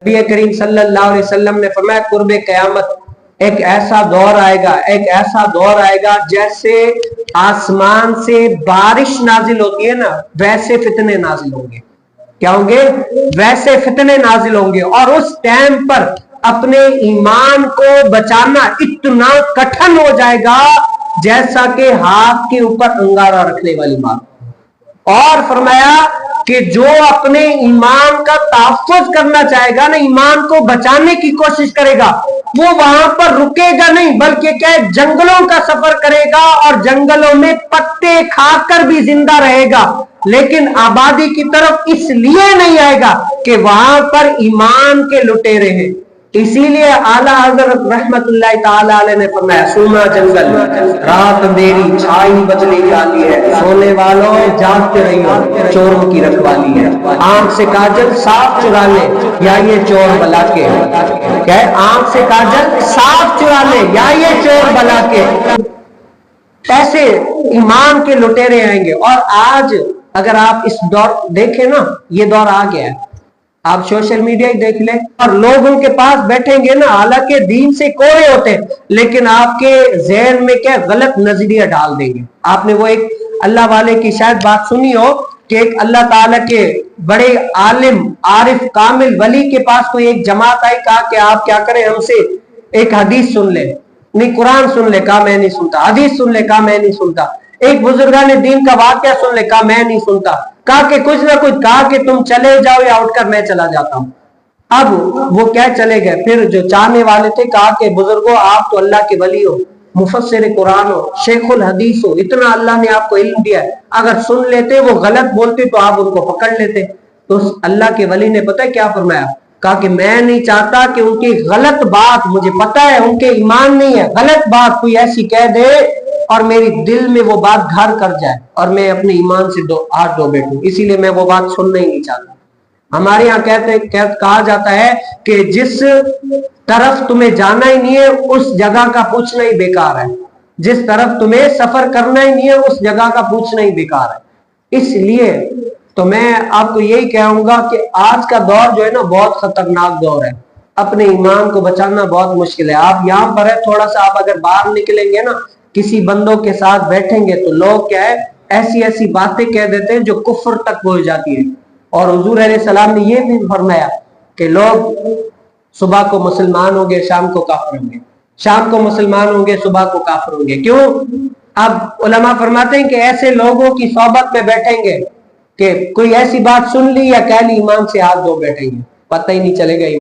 نبی کریم صلی اللہ علیہ وسلم نے فرمایا قرب قیامت ایک ایسا دور آئے گا جیسے آسمان سے بارش نازل ہوتی ہے نا، ویسے فتنے نازل ہوں گے۔ کیا ہوں گے؟ ویسے فتنے نازل ہوں گے، اور اس ٹائم پر اپنے ایمان کو بچانا اتنا کٹھن ہو جائے گا جیسا کہ ہاتھ کے اوپر انگارہ رکھنے والی بات۔ اور فرمایا کہ جو اپنے ایمان کا تحفظ کرنا چاہے گا نا، ایمان کو بچانے کی کوشش کرے گا، وہ وہاں پر رکے گا نہیں، بلکہ کیا جنگلوں کا سفر کرے گا اور جنگلوں میں پتے کھا کر بھی زندہ رہے گا، لیکن آبادی کی طرف اس لیے نہیں آئے گا کہ وہاں پر ایمان کے لٹیرے ہیں۔ اسی لیے اعلیٰ حضرت رحمت اللہ تعالی علیہ نے فرمایا سونا جنگل رات اندھیری چھائی بدلی جاتی ہے، سونے والوں جاگتے رہیو چوروں کی رکھوالی ہے، آنکھ سے کاجل صاف چرا لے یا یہ چور بلا کے، کیا ہے آنکھ سے کاجل صاف چرا لے یا یہ چور بلا کے۔ ایسے ایمان کے لٹیرے آئیں گے۔ اور آج اگر آپ اس دور دیکھیں نا، یہ دور آ گیا ہے، آپ سوشل میڈیا ہی دیکھ لیں، اور لوگ ان کے پاس بیٹھیں گے نا، حالانکہ دین سے کوڑے ہوتے ہیں، لیکن آپ کے ذہن میں کیا غلط نظریہ ڈال دیں گے۔ آپ نے وہ ایک اللہ والے کی شاید بات سنی ہو کہ ایک اللہ تعالیٰ کے بڑے عالم عارف کامل ولی کے پاس کوئی ایک جماعت آئی، کہا کہ آپ کیا کریں، ہم سے ایک حدیث سن لیں، نہیں قرآن سن لے، کہا میں نہیں سنتا، حدیث سن لے، کہا میں نہیں سنتا، ایک بزرگان دین کا واقعہ سن لے، کہا میں نہیں سنتا، کہا کہ کچھ نہ کچھ، کہا کہ تم چلے جاؤ یا اٹھ کر میں چلا جاتا ہوں۔ اب وہ کیا چلے گئے، پھر جو چاہنے والے تھے کہا کہ بزرگوں آپ تو اللہ کے ولی ہو، مفسر قرآن ہو، شیخ الحدیث ہو، اتنا اللہ نے آپ کو علم دیا ہے، اگر سن لیتے وہ غلط بولتے تو آپ ان کو پکڑ لیتے۔ تو اللہ کے ولی نے پتہ کیا فرمایا، کہا کہ میں نہیں چاہتا کہ ان کی غلط بات، مجھے پتا ہے ان کے ایمان نہیں ہے، غلط بات کوئی ایسی کہہ دے اور میری دل میں وہ بات گھر کر جائے اور میں اپنے ایمان سے ہاتھ دھو بیٹھوں، اسی لیے میں وہ بات سننا ہی نہیں چاہتا۔ ہمارے یہاں کہا جاتا ہے کہ جس طرف تمہیں جانا ہی نہیں ہے اس جگہ کا پوچھنا ہی بیکار ہے، جس طرف تمہیں سفر کرنا ہی نہیں ہے اس جگہ کا پوچھنا ہی بیکار ہے۔ اس لیے تو میں آپ کو یہی کہوں گا کہ آج کا دور جو ہے نا بہت خطرناک دور ہے، اپنے ایمان کو بچانا بہت مشکل ہے۔ آپ یہاں پر ہے، تھوڑا سا آپ اگر باہر نکلیں گے نا، کسی بندوں کے ساتھ بیٹھیں گے تو لوگ کیا ہے ایسی باتیں کہہ دیتے ہیں جو کفر تک پہنچ جاتی ہیں۔ اور حضور علیہ السلام نے یہ بھی فرمایا کہ لوگ صبح کو مسلمان ہوں گے، شام کو کافر ہوں گے، شام کو مسلمان ہوں گے، صبح کو کافر ہوں گے۔ کیوں؟ اب علماء فرماتے ہیں کہ ایسے لوگوں کی صحبت میں بیٹھیں گے کہ کوئی ایسی بات سن لی یا کہہ لی، ایمان سے ہاتھ دھو بیٹھیں گے، پتہ ہی نہیں چلے گا۔